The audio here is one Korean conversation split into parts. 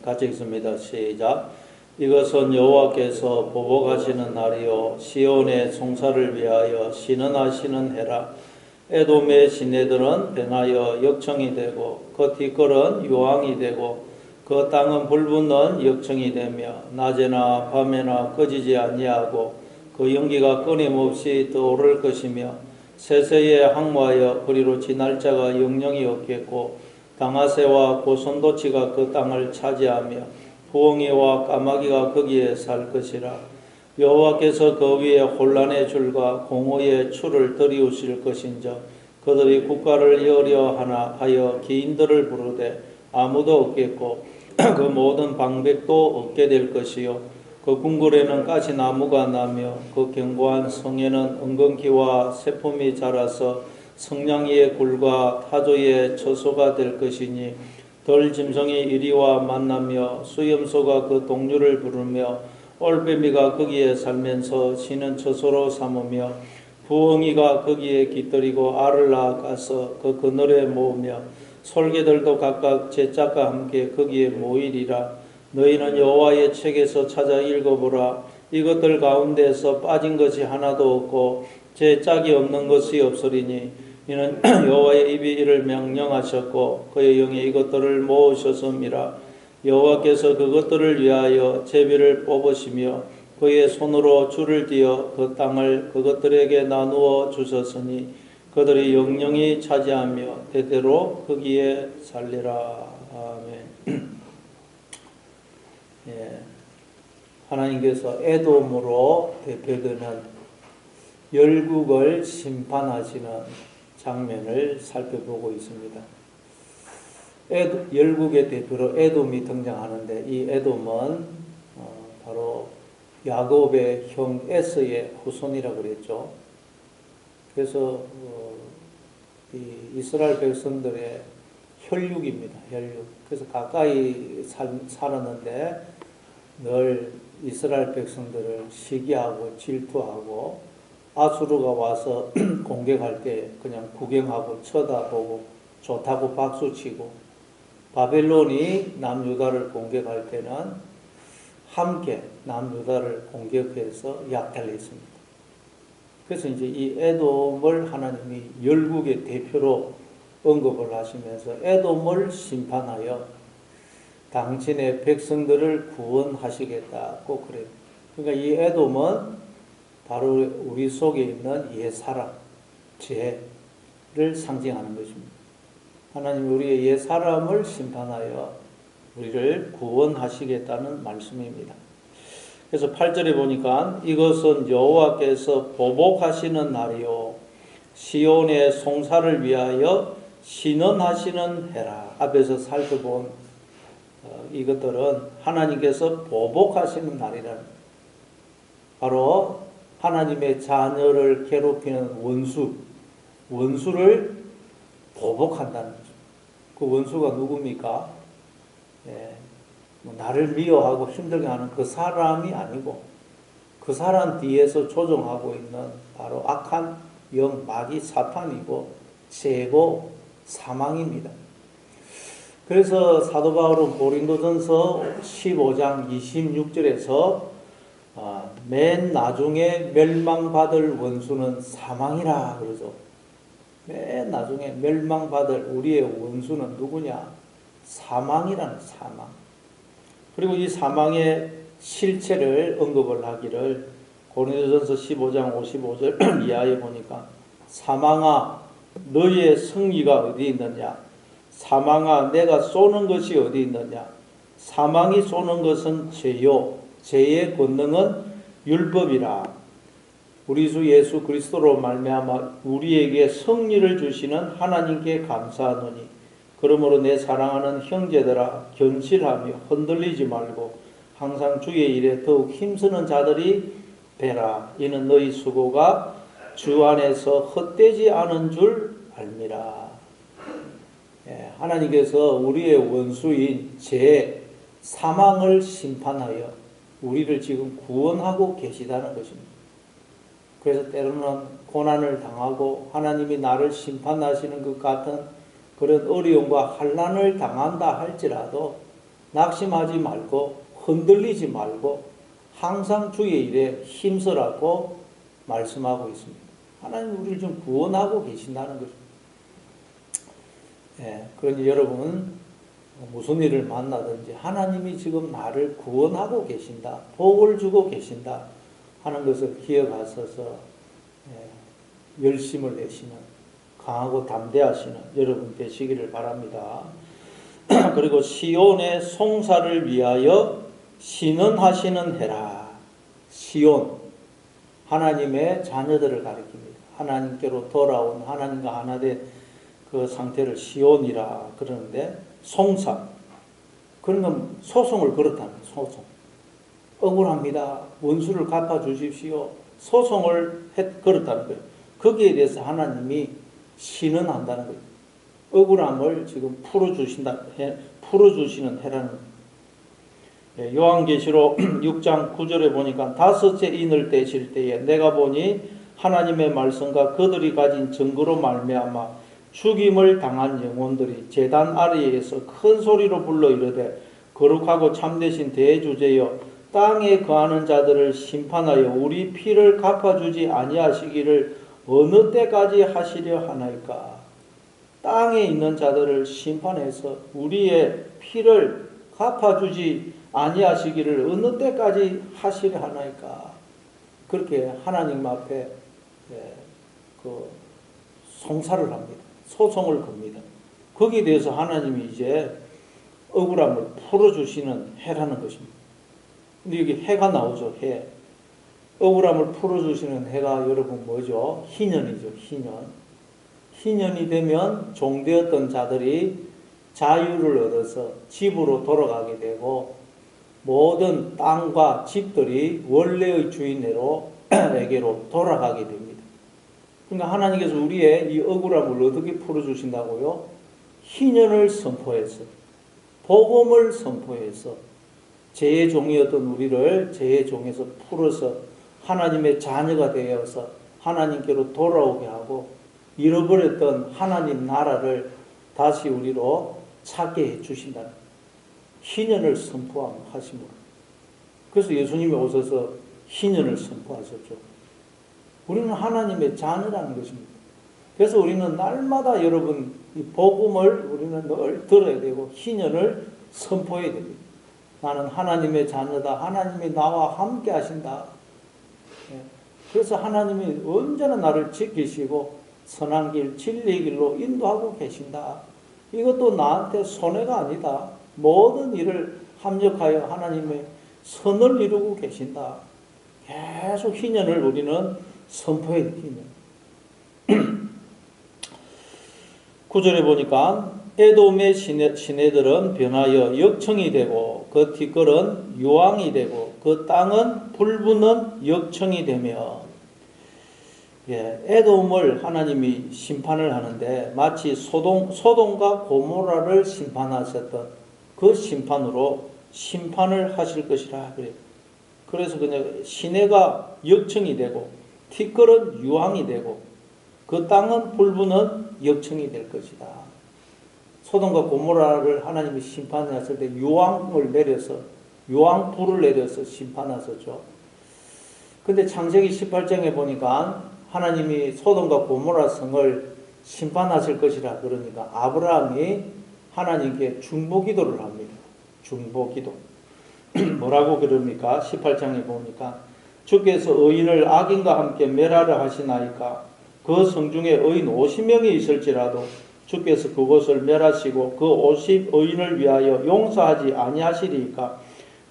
같이 읽습니다. 시작. 이것은 여호와께서 보복하시는 날이요 시온의 송사를 위하여 신원하시는 해라. 에돔의 시내들은 변하여 역청이 되고 그 뒷걸은 유황이 되고 그 땅은 불붙는 역청이 되며 낮에나 밤에나 꺼지지 아니하고 그 연기가 끊임없이 떠오를 것이며 세세에 항모하여 그리로 지날 자가 영영이 없겠고 당아새와 고선도치가 그 땅을 차지하며 부엉이와 까마귀가 거기에 살 것이라. 여호와께서 그 위에 혼란의 줄과 공허의 추를 들이우실 것인저 그들이 국가를 여려 하나 하여 기인들을 부르되 아무도 없겠고 그 모든 방백도 없게 될 것이요 그 궁궐에는 가시나무가 나며 그 견고한 성에는 은근기와 세품이 자라서 성냥이의 굴과 타조의 처소가 될 것이니 덜 짐승이 이리와 만나며 수염소가 그 동류를 부르며 올빼미가 거기에 살면서 쉬는 처소로 삼으며 부엉이가 거기에 깃들이고 알을 낳아서 그 그늘에 모으며 솔개들도 각각 제 짝과 함께 거기에 모이리라. 너희는 여호와의 책에서 찾아 읽어보라. 이것들 가운데서 빠진 것이 하나도 없고 제 짝이 없는 것이 없으리니 이는 여호와의 입이 이를 명령하셨고 그의 영이 이것들을 모으셨음이라. 여호와께서 그것들을 위하여 제비를 뽑으시며 그의 손으로 줄을 띄어 그 땅을 그것들에게 나누어 주셨으니 그들이 영영이 차지하며 대대로 거기에 살리라. 아멘. 예, 하나님께서 에돔으로 대표되는 열국을 심판하시는 장면을 살펴보고 있습니다. 열국의 대표로 에돔이 등장하는데 이 에돔은 바로 야곱의 형 에서의 후손이라고 그랬죠. 그래서 이 이스라엘 백성들의 혈육입니다. 혈육. 그래서 가까이 살았는데 늘 이스라엘 백성들을 시기하고 질투하고 아수르가 와서 공격할 때 그냥 구경하고 쳐다보고 좋다고 박수치고 바벨론이 남유다를 공격할 때는 함께 남유다를 공격해서 약탈을 했습니다. 그래서 이제 이 에돔을 하나님이 열국의 대표로 언급을 하시면서 에돔을 심판하여 당신의 백성들을 구원하시겠다고 그래요. 그러니까 이 에돔은 바로 우리 속에 있는 옛사람, 죄를 상징하는 것입니다. 하나님 우리의 옛사람을 심판하여 우리를 구원하시겠다는 말씀입니다. 그래서 8절에 보니까 이것은 여호와께서 보복하시는 날이요 시온의 송사를 위하여 신원하시는 해라. 앞에서 살펴본 이것들은 하나님께서 보복하시는 날이라는 바로 하나님의 자녀를 괴롭히는 원수를 보복한다는 거죠. 그 원수가 누굽니까? 나를 미워하고 힘들게 하는 그 사람이 아니고 그 사람 뒤에서 조종하고 있는 바로 악한 영, 마귀, 사탄이고 죄고 사망입니다. 그래서 사도 바울은 고린도전서 15장 26절에서 맨 나중에 멸망받을 원수는 사망이라 그러죠. 맨 나중에 멸망받을 우리의 원수는 누구냐? 사망이라는 사망. 그리고 이 사망의 실체를 언급을 하기를 고린도전서 15장 55절 이하에 보니까 사망아 너의 승리가 어디 있느냐? 사망아 내가 쏘는 것이 어디 있느냐? 사망이 쏘는 것은 죄요 죄의 권능은 율법이라. 우리 주 예수 그리스도로 말미암아 우리에게 승리를 주시는 하나님께 감사하노니 그러므로 내 사랑하는 형제들아 견실하며 흔들리지 말고 항상 주의 일에 더욱 힘쓰는 자들이 되라. 이는 너희 수고가 주 안에서 헛되지 않은 줄 알미라. 하나님께서 우리의 원수인 죄, 사망을 심판하여 우리를 지금 구원하고 계시다는 것입니다. 그래서 때로는 고난을 당하고 하나님이 나를 심판하시는 것 같은 그런 어려움과 환난을 당한다 할지라도 낙심하지 말고 흔들리지 말고 항상 주의 일에 힘쓰라고 말씀하고 있습니다. 하나님 우리를 좀 구원하고 계신다는 거죠. 예, 그러니 여러분 무슨 일을 만나든지 하나님이 지금 나를 구원하고 계신다, 복을 주고 계신다 하는 것을 기억하셔서 열심을 내시는 강하고 담대하시는 여러분 되시기를 바랍니다. 그리고 시온의 송사를 위하여 신원하시는 해라. 시온, 하나님의 자녀들을 가리킵니다. 하나님께로 돌아온 하나님과 하나 된 그 상태를 시온이라 그러는데, 송사, 그런 건 소송을 걸었다는 거예요. 소송. 억울합니다. 원수를 갚아주십시오. 소송을 걸었다는 거예요. 거기에 대해서 하나님이 신원한다는 거예요. 억울함을 지금 풀어주시는 해라는 거예요. 요한계시록 6장 9절에 보니까 다섯째 인을 떼실 때에 내가 보니 하나님의 말씀과 그들이 가진 증거로 말미암아 죽임을 당한 영혼들이 제단 아래에서 큰 소리로 불러 이르되 거룩하고 참되신 대주제여 땅에 거하는 자들을 심판하여 우리 피를 갚아주지 아니하시기를 어느 때까지 하시려 하나이까. 땅에 있는 자들을 심판해서 우리의 피를 갚아주지 아니하시기를 어느 때까지 하시려 하나이까. 그렇게 하나님 앞에 송사를 합니다. 소송을 겁니다. 거기에 대해서 하나님이 이제 억울함을 풀어주시는 해라는 것입니다. 근데 여기 해가 나오죠. 해. 억울함을 풀어주시는 해가 여러분 뭐죠? 희년이죠. 희년. 희년이 되면 종되었던 자들이 자유를 얻어서 집으로 돌아가게 되고 모든 땅과 집들이 원래의 주인에게로 돌아가게 됩니다. 그러니까 하나님께서 우리의 이 억울함을 어떻게 풀어주신다고요? 희년을 선포해서, 복음을 선포해서 죄의 종이었던 우리를 죄의 종에서 풀어서 하나님의 자녀가 되어서 하나님께로 돌아오게 하고 잃어버렸던 하나님 나라를 다시 우리로 찾게 해주신다는 희년을 선포하심으로. 그래서 예수님이 오셔서 희년을 선포하셨죠. 우리는 하나님의 자녀라는 것입니다. 그래서 우리는 날마다 여러분 이 복음을 우리는 늘 들어야 되고 희년을 선포해야 됩니다. 나는 하나님의 자녀다. 하나님이 나와 함께 하신다. 그래서 하나님이 언제나 나를 지키시고 선한 길, 진리의 길로 인도하고 계신다. 이것도 나한테 손해가 아니다. 모든 일을 합력하여 하나님의 선을 이루고 계신다. 계속 희년을 우리는 선포해야 됩니다. 9절에 보니까 에돔의 시내들은 변하여 역청이 되고 그 뒷걸은 유황이 되고 그 땅은 불붙는 역청이 되며, 에돔을 하나님이 심판을 하는데 마치 소돔과 고모라를 심판하셨던 그 심판으로 심판을 하실 것이라 그래요. 그래서 그냥 시내가 역청이 되고 뒷걸은 유황이 되고 그 땅은 불붙는 역청이 될 것이다. 소돔과 고모라를 하나님이 심판하실 때 유황을 내려서 유황불을 내려서 심판하셨죠. 근데 창세기 18장에 보니까 하나님이 소돔과 고모라 성을 심판하실 것이라 그러니까 아브라함이 하나님께 중보기도를 합니다. 중보기도. 뭐라고 그럽니까? 18장에 보니까 주께서 의인을 악인과 함께 멸하려 하시나이까. 그 성중에 의인 50명이 있을지라도 주께서 그곳을 멸하시고 그 50 의인을 위하여 용서하지 아니하시리이까.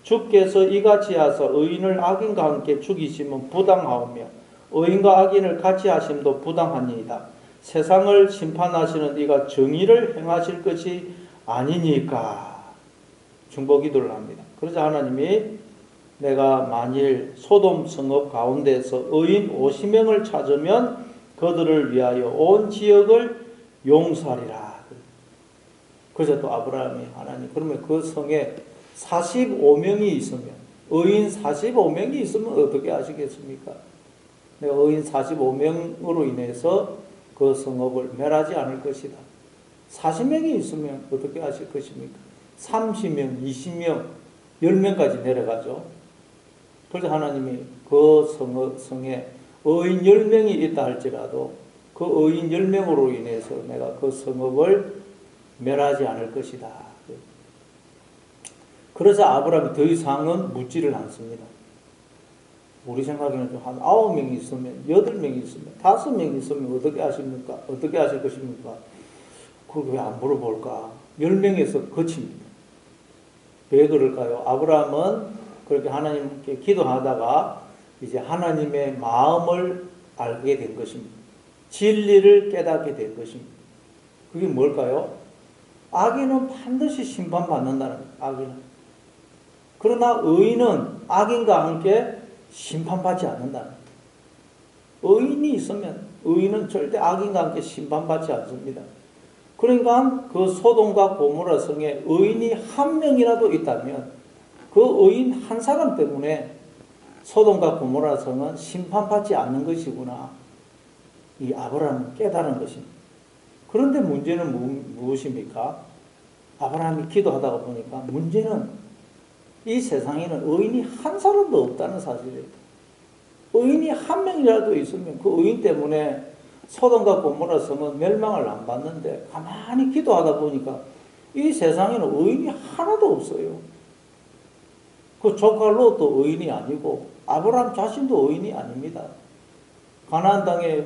주께서 이같이 하사 의인을 악인과 함께 죽이시면 부당하오며 의인과 악인을 같이 하심도 부당하니이다. 세상을 심판하시는 이가 정의를 행하실 것이 아니니까. 중보기도를 합니다. 그러자 하나님이 내가 만일 소돔 성읍 가운데서 의인 50명을 찾으면 그들을 위하여 온 지역을 용서하리라. 그래서 또 아브라함이 하나님, 그러면 그 성에 45명이 있으면, 의인 45명이 있으면 어떻게 하시겠습니까? 내가 의인 45명으로 인해서 그 성읍을 멸하지 않을 것이다. 40명이 있으면 어떻게 하실 것입니까? 30명, 20명, 10명까지 내려가죠. 그래서 하나님이 그 성에 의인 10명이 있다 할지라도 그 의인 10명으로 인해서 내가 그 성읍을 멸하지 않을 것이다. 그래서 아브라함이 더 이상은 묻지를 않습니다. 우리 생각에는 한 9명이 있으면, 8명이 있으면, 5명이 있으면 어떻게 하십니까? 어떻게 하실 것입니까? 그걸 왜 안 물어볼까? 10명에서 거칩니다. 왜 그럴까요? 아브라함은 그렇게 하나님께 기도하다가 이제 하나님의 마음을 알게 된 것입니다. 진리를 깨닫게 된 것입니다. 그게 뭘까요? 악인은 반드시 심판받는다는 거예요. 악인은. 그러나 의인은 악인과 함께 심판받지 않는다는 거예요. 의인이 있으면 의인은 절대 악인과 함께 심판받지 않습니다. 그러니까 그 소돔과 고모라 성에 의인이 한 명이라도 있다면 그 의인 한 사람 때문에 소돔과 고모라 성은 심판받지 않는 것이구나. 이 아브라함은 깨달은 것입니다. 그런데 문제는 무엇입니까? 아브라함이 기도하다가 보니까 문제는 이 세상에는 의인이 한 사람도 없다는 사실이에요. 의인이 한 명이라도 있으면 그 의인 때문에 소돔과 고모라 성은 멸망을 안 받는데 가만히 기도하다 보니까 이 세상에는 의인이 하나도 없어요. 그 조카 롯도 의인이 아니고 아브라함 자신도 의인이 아닙니다. 가나안 땅에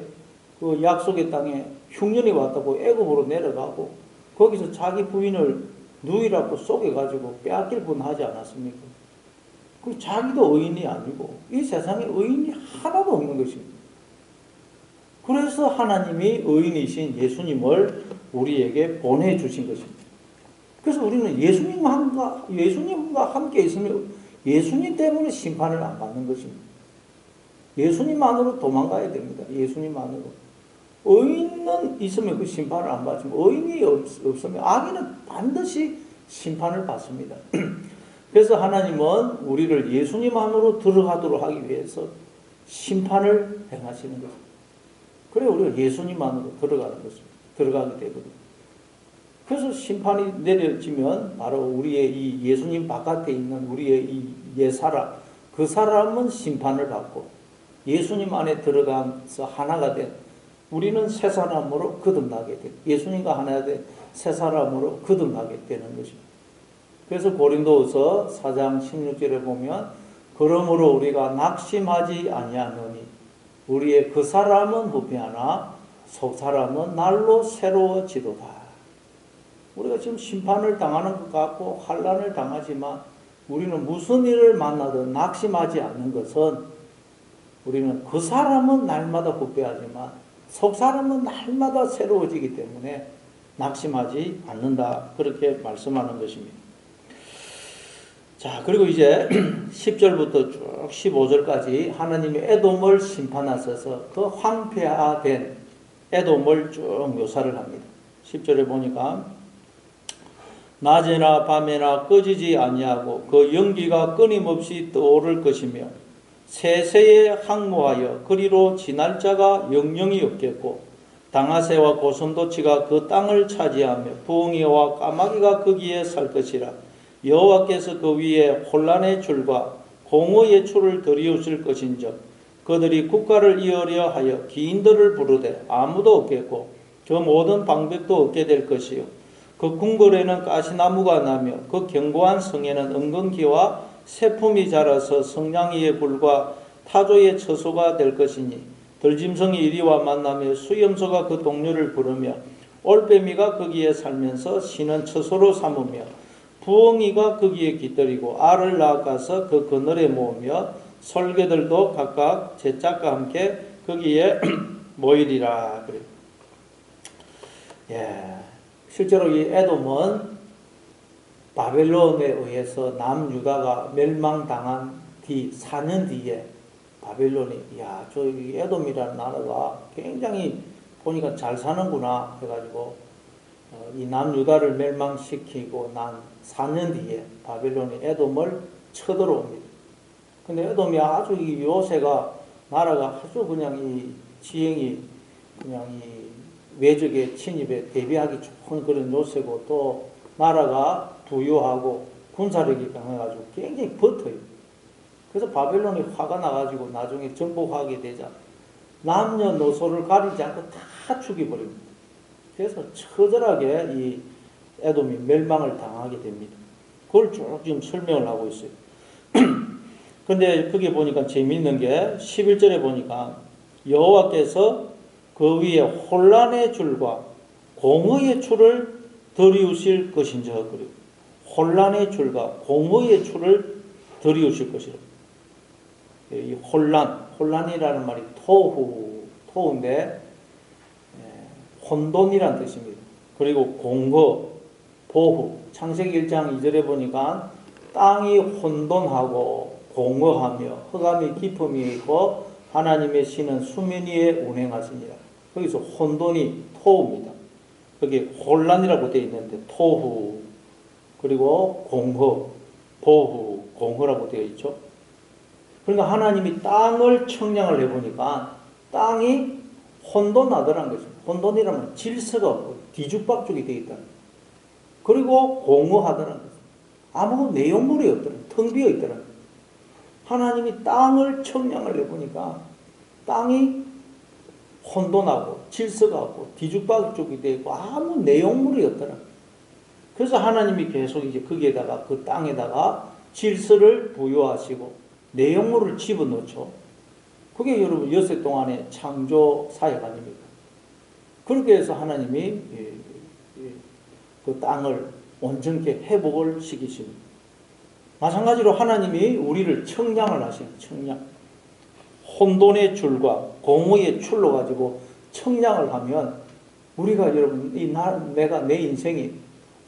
그 약속의 땅에 흉년이 왔다고 애굽으로 내려가고 거기서 자기 부인을 누이라고 속여가지고 빼앗길 뻔하지 않았습니까? 그 자기도 의인이 아니고 이 세상에 의인이 하나도 없는 것입니다. 그래서 하나님이 의인이신 예수님을 우리에게 보내주신 것입니다. 그래서 우리는 예수님과 함께 있으면 예수님 때문에 심판을 안 받는 것입니다. 예수님만으로 도망가야 됩니다. 예수님만으로. 의인은 있으면 그 심판을 안 받지만 의인이 없으면 악인은 반드시 심판을 받습니다. 그래서 하나님은 우리를 예수님 안으로 들어가도록 하기 위해서 심판을 행하시는 것입니다. 그래 우리가 예수님 안으로 들어가는 것입니다. 들어가게 되거든요. 그래서 심판이 내려지면 바로 우리의 이 예수님 바깥에 있는 우리의 이 옛사람, 그 사람은 심판을 받고 예수님 안에 들어가서 하나가 된 우리는 새 사람으로 거듭나게 돼. 예수님과 하나 된 새 사람으로 거듭나게 되는 것입니다. 그래서 고린도후서 4장 16절에 보면 그러므로 우리가 낙심하지 아니하노니 우리의 그 사람은 후패하나 속 사람은 날로 새로워지도다. 우리가 지금 심판을 당하는 것 같고 환난을 당하지만 우리는 무슨 일을 만나든 낙심하지 않는 것은 우리는 그 사람은 날마다 후패하지만 속 사람은 날마다 새로워지기 때문에 낙심하지 않는다. 그렇게 말씀하는 것입니다. 자, 그리고 이제 10절부터 쭉 15절까지 하나님이 에돔을 심판하셔서 그 황폐화된 에돔을 쭉 묘사를 합니다. 10절에 보니까 낮에나 밤에나 꺼지지 아니하고 그 연기가 끊임없이 떠오를 것이며 세세에 항모하여 그리로 지날 자가 영영이 없겠고 당아새와 고슴도치가 그 땅을 차지하며 부엉이와 까마귀가 거기에 살 것이라. 여호와께서 그 위에 혼란의 줄과 공허의 줄을 들이우실 것인즉 그들이 국가를 이으려 하여 기인들을 부르되 아무도 없겠고 그 모든 방백도 없게 될 것이요 그 궁궐에는 가시나무가 나며 그 견고한 성에는 은근기와 새품이 자라서 성냥이의 굴과 타조의 처소가 될 것이니 들짐승이 이리와 만나며 수염소가 그 동료를 부르며 올빼미가 거기에 살면서 신은 처소로 삼으며 부엉이가 거기에 깃들이고 알을 낳아서 그 그늘에 모으며 솔개들도 각각 제 짝과 함께 거기에 모이리라. 그래. 예. 실제로 이 에돔은 바벨론에 의해서 남유다가 멸망당한 뒤 4년 뒤에 바벨론이 저 에돔이라는 나라가 굉장히 보니까 잘 사는구나 해가지고 이 남유다를 멸망시키고 난 4년 뒤에 바벨론이 에돔을 쳐들어옵니다. 근데 에돔이 아주 이 요새가 나라가 아주 그냥 이 지형이 그냥 이 외적의 침입에 대비하기 좋은 그런 요새고 또 나라가 부유하고 군사력이 강해가지고 굉장히 버텨요. 그래서 바벨론이 화가 나가지고 나중에 정복하게 되자 남녀노소를 가리지 않고 다 죽여버립니다. 그래서 처절하게 이 에돔이 멸망을 당하게 됩니다. 그걸 쭉 지금 설명을 하고 있어요. 근데 거기 보니까 재미있는 게 11절에 보니까 여호와께서 그 위에 혼란의 줄과 공의의 줄을 들이우실 것인지 그리고 혼란의 줄과 공의의 줄을 들이우실 것이라. 이 혼란이라는 말이 토후인데 혼돈이란 뜻입니다. 그리고 공허, 보후. 창세기 1장 2절에 보니까 땅이 혼돈하고 공허하며 흑암이 깊음이 있고 하나님의 신은 수면 위에 운행하시니라. 거기서 혼돈이 토후입니다. 여기 혼란이라고 되어 있는데 토후 그리고 공허, 보후, 공허라고 되어 있죠. 그러니까 하나님이 땅을 청량을 해보니까 땅이 혼돈하더라는 것입니다. 혼돈이라면 질서가 없고 뒤죽박죽이 되어 있다는 거예요. 그리고 공허하더라는 거예요. 아무 내용물이 없더라는 거예요. 텅 비어 있더라는 거예요. 하나님이 땅을 청량을 해보니까 땅이 혼돈하고 질서가 없고 뒤죽박죽이 되어 있고 아무 내용물이 없더라는 거예요. 그래서 하나님이 계속 이제 거기에다가 그 땅에다가 질서를 부여하시고 내용물을 집어넣죠. 그게 여러분 엿새 동안의 창조 사역 아닙니까? 그렇게 해서 하나님이 그 땅을 온전케 회복을 시키십니다. 마찬가지로 하나님이 우리를 청량을 하시는 청량. 혼돈의 줄과 공의의 줄로 가지고 청량을 하면 우리가 여러분 내 인생이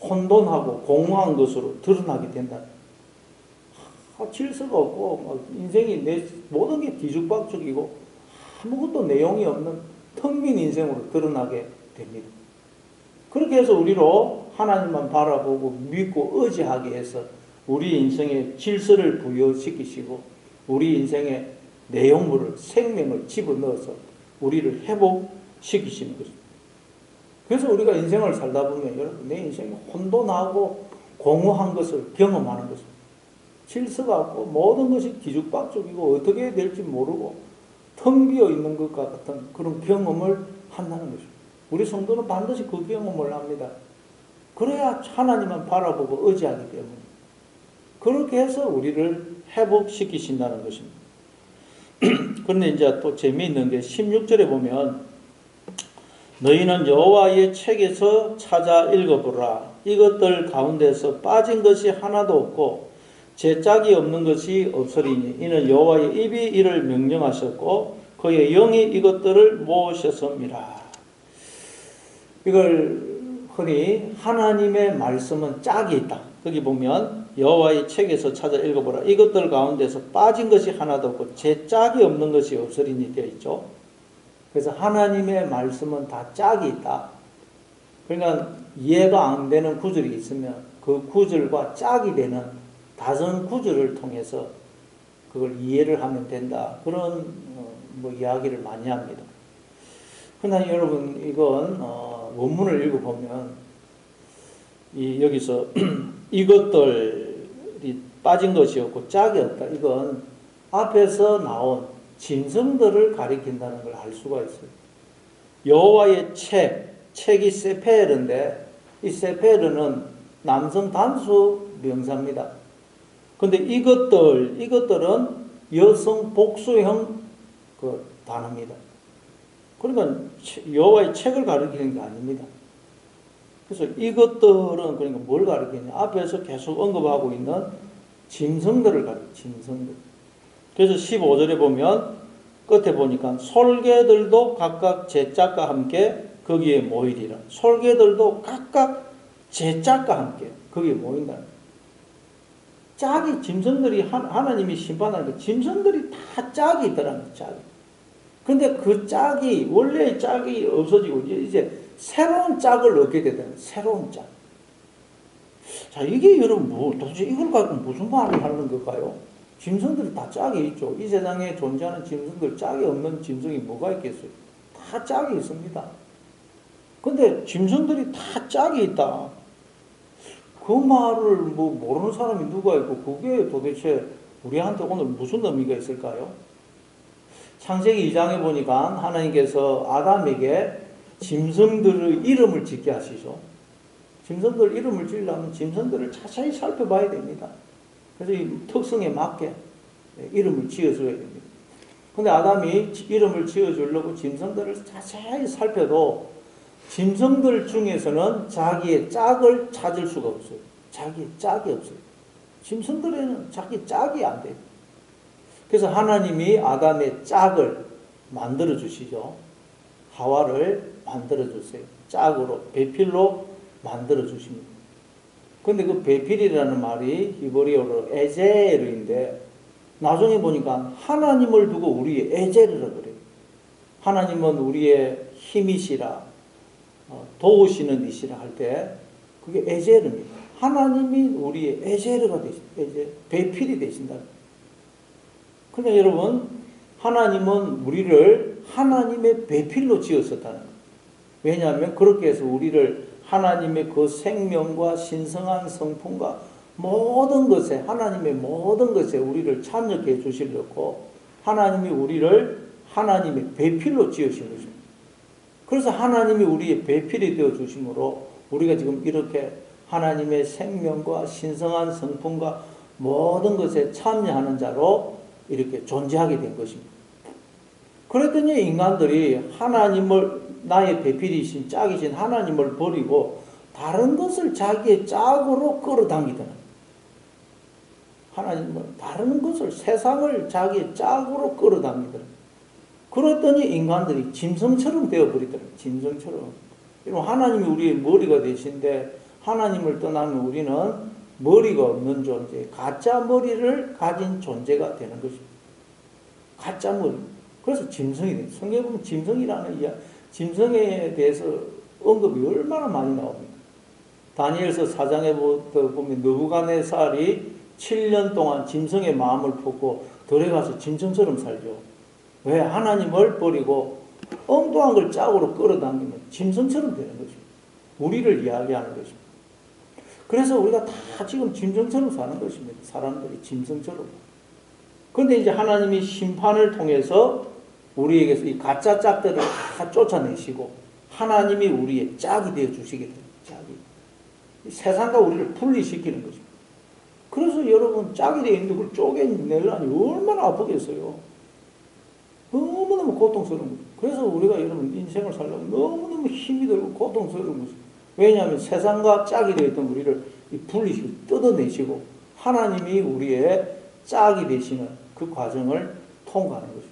혼돈하고 공허한 것으로 드러나게 된다. 질서가 없고 인생이 내 모든 게 뒤죽박죽이고 아무것도 내용이 없는 텅 빈 인생으로 드러나게 됩니다. 그렇게 해서 우리로 하나님만 바라보고 믿고 의지하게 해서 우리 인생에 질서를 부여시키시고 우리 인생에 내용물을 생명을 집어넣어서 우리를 회복시키시는 것입니다. 그래서 우리가 인생을 살다 보면 여러분 내 인생이 혼돈하고 공허한 것을 경험하는 것입니다. 질서가 없고 모든 것이 뒤죽박죽이고 어떻게 해야 될지 모르고 텅 비어 있는 것과 같은 그런 경험을 한다는 것입니다. 우리 성도는 반드시 그 경험을 합니다. 그래야 하나님만 바라보고 의지하기 때문에 그렇게 해서 우리를 회복시키신다는 것입니다. 그런데 이제 또 재미있는 게 16절에 보면 너희는 여호와의 책에서 찾아 읽어보라. 이것들 가운데서 빠진 것이 하나도 없고 제짝이 없는 것이 없으리니 이는 여호와의 입이 이를 명령하셨고 그의 영이 이것들을 모으셨습니다. 이걸 흔히 하나님의 말씀은 짝이 있다. 거기 보면 여호와의 책에서 찾아 읽어보라. 이것들 가운데서 빠진 것이 하나도 없고 제짝이 없는 것이 없으리니 되어 있죠. 그래서 하나님의 말씀은 다 짝이 있다. 그러니까 이해가 안 되는 구절이 있으면 그 구절과 짝이 되는 다른 구절을 통해서 그걸 이해를 하면 된다. 그런 이야기를 많이 합니다. 그러나 여러분 이건 원문을 읽어보면 여기서 이것들이 빠진 것이 없고 짝이 없다. 이건 앞에서 나온 짐승들을 가리킨다는 걸 알 수가 있어요. 여호와의 책이 세페르인데 이 세페르는 남성 단수 명사입니다. 근데 이것들은 여성 복수형 그 단어입니다. 그러니까 여호와의 책을 가리키는 게 아닙니다. 그래서 이것들은 그러니까 뭘 가리키냐? 앞에서 계속 언급하고 있는 짐승들을 가리키는 짐승들. 그래서 15절에 보면 끝에 보니까 솔개들도 각각 제 짝과 함께 거기에 모이리라. 솔개들도 각각 제 짝과 함께 거기에 모인다. 짝이 짐승들이 하나님이 심판하니까 짐승들이 다 짝이 있더라는 거예요. 짝이. 근데 그 짝이 원래의 짝이 없어지고 이제 새로운 짝을 얻게 되는 새로운 짝. 자, 이게 여러분 도대체 이걸 가지고 무슨 말을 하는 걸까요? 짐승들이 다 짝이 있죠. 이 세상에 존재하는 짐승들 짝이 없는 짐승이 뭐가 있겠어요? 다 짝이 있습니다. 근데 짐승들이 다 짝이 있다. 그 말을 뭐 모르는 사람이 누가 있고 그게 도대체 우리한테 오늘 무슨 의미가 있을까요? 창세기 2장에 보니까 하나님께서 아담에게 짐승들의 이름을 짓게 하시죠. 짐승들 이름을 지으려면 짐승들을 자세히 살펴봐야 됩니다. 그래서 이 특성에 맞게 이름을 지어줘야 됩니다. 근데 아담이 이름을 지어주려고 짐승들을 자세히 살펴도 짐승들 중에서는 자기의 짝을 찾을 수가 없어요. 자기의 짝이 없어요. 짐승들에는 자기 짝이 안 돼요. 그래서 하나님이 아담의 짝을 만들어 주시죠. 하와를 만들어 주세요. 짝으로, 배필로 만들어 주십니다. 근데 그 배필이라는 말이 히브리어로 에제르인데 나중에 보니까 하나님을 두고 우리의 에제르라 그래요. 하나님은 우리의 힘이시라, 도우시는 이시라 할 때 그게 에제르입니다. 하나님이 우리의 에제르가 되신다. 배필이 되신다. 그러니까 여러분, 하나님은 우리를 하나님의 배필로 지었었다는 거예요. 왜냐하면 그렇게 해서 우리를 하나님의 그 생명과 신성한 성품과 모든 것에, 하나님의 모든 것에 우리를 참여케 해 주시려고 하나님이 우리를 하나님의 배필로 지으신 것입니다. 그래서 하나님이 우리의 배필이 되어 주심으로 우리가 지금 이렇게 하나님의 생명과 신성한 성품과 모든 것에 참여하는 자로 이렇게 존재하게 된 것입니다. 그랬더니 인간들이 하나님을, 나의 배필이신 짝이신 하나님을 버리고 다른 것을 자기의 짝으로 끌어당기더라. 하나님을, 다른 것을, 세상을 자기의 짝으로 끌어당기더라. 그랬더니 인간들이 짐승처럼 되어버리더라. 짐승처럼. 하나님이 우리의 머리가 되신데 하나님을 떠나면 우리는 머리가 없는 존재, 가짜 머리를 가진 존재가 되는 것입니다. 가짜 머리. 그래서 짐승이 돼요. 성경에 보면 짐승이라는 짐승에 대해서 언급이 얼마나 많이 나옵니까? 다니엘서 4장에 보면 느부갓네살이 7년 동안 짐승의 마음을 품고 들에 가서 짐승처럼 살죠. 왜? 하나님을 버리고 엉뚱한 걸 짝으로 끌어당기면 짐승처럼 되는 거죠. 우리를 이야기하는 것입니다. 그래서 우리가 다 지금 짐승처럼 사는 것입니다. 사람들이 짐승처럼. 그런데 이제 하나님이 심판을 통해서 우리에게서 이 가짜 짝들을 다 쫓아내시고 하나님이 우리의 짝이 되어 주시게 됩니다. 짝이. 세상과 우리를 분리시키는 것입니다. 그래서 여러분 짝이 되어 있는데 그걸 쪼개내려니 얼마나 아프겠어요. 너무너무 고통스러운 거죠. 그래서 우리가 여러분 인생을 살려면 너무너무 힘이 들고 고통스러운 거죠. 왜냐하면 세상과 짝이 되어 있던 우리를 분리시키고 뜯어내시고 하나님이 우리의 짝이 되시는 그 과정을 통과하는 거죠.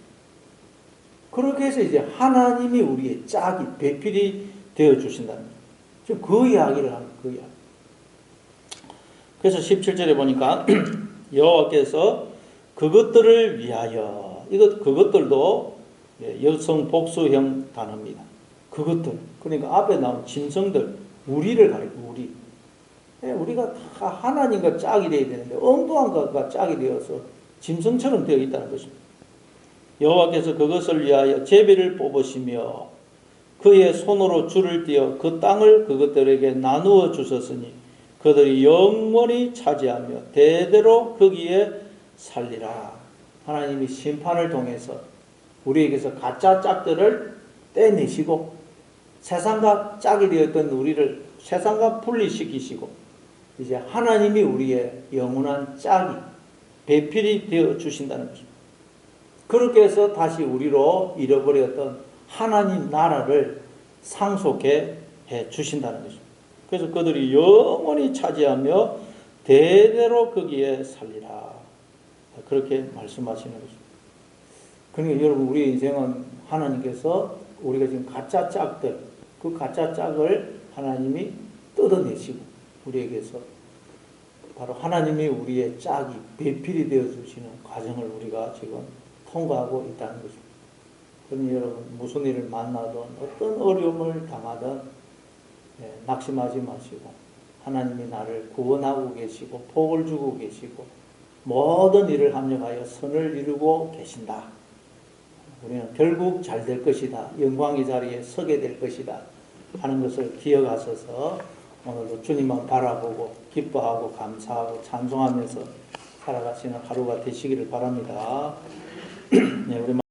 그렇게 해서 이제 하나님이 우리의 짝이, 배필이 되어 주신다는 거죠. 지금 그 이야기를 하는 그 이야기. 그래서 17절에 보니까 여호와께서 그것들을 위하여, 그것들도 여성 복수형 단어입니다. 그것들. 그러니까 앞에 나온 짐승들, 우리를 가리키고 우리. 우리가 다 하나님과 짝이 되어야 되는데 엉뚱한 것과 짝이 되어서 짐승처럼 되어 있다는 것입니다. 여호와께서 그것을 위하여 제비를 뽑으시며 그의 손으로 줄을 띄어 그 땅을 그것들에게 나누어 주셨으니 그들이 영원히 차지하며 대대로 거기에 살리라. 하나님이 심판을 통해서 우리에게서 가짜 짝들을 떼내시고 세상과 짝이 되었던 우리를 세상과 분리시키시고 이제 하나님이 우리의 영원한 짝이, 배필이 되어 주신다는 것입니다. 그렇게 해서 다시 우리로 잃어버렸던 하나님 나라를 상속해 주신다는 것입니다. 그래서 그들이 영원히 차지하며 대대로 거기에 살리라. 그렇게 말씀하시는 것입니다. 그러니까 여러분 우리 인생은 하나님께서 우리가 지금 가짜 짝들, 그 가짜 짝을 하나님이 뜯어내시고 우리에게서 바로 하나님이 우리의 짝이 배필이 되어주시는 과정을 우리가 지금 통과하고 있다는 것입니다. 그러니 여러분 무슨 일을 만나든 어떤 어려움을 당하든 낙심하지 마시고 하나님이 나를 구원하고 계시고 복을 주고 계시고 모든 일을 합력하여 선을 이루고 계신다. 우리는 결국 잘 될 것이다. 영광의 자리에 서게 될 것이다. 하는 것을 기억하셔서 오늘도 주님만 바라보고 기뻐하고 감사하고 찬송하면서 살아가시는 하루가 되시기를 바랍니다. 네, 우리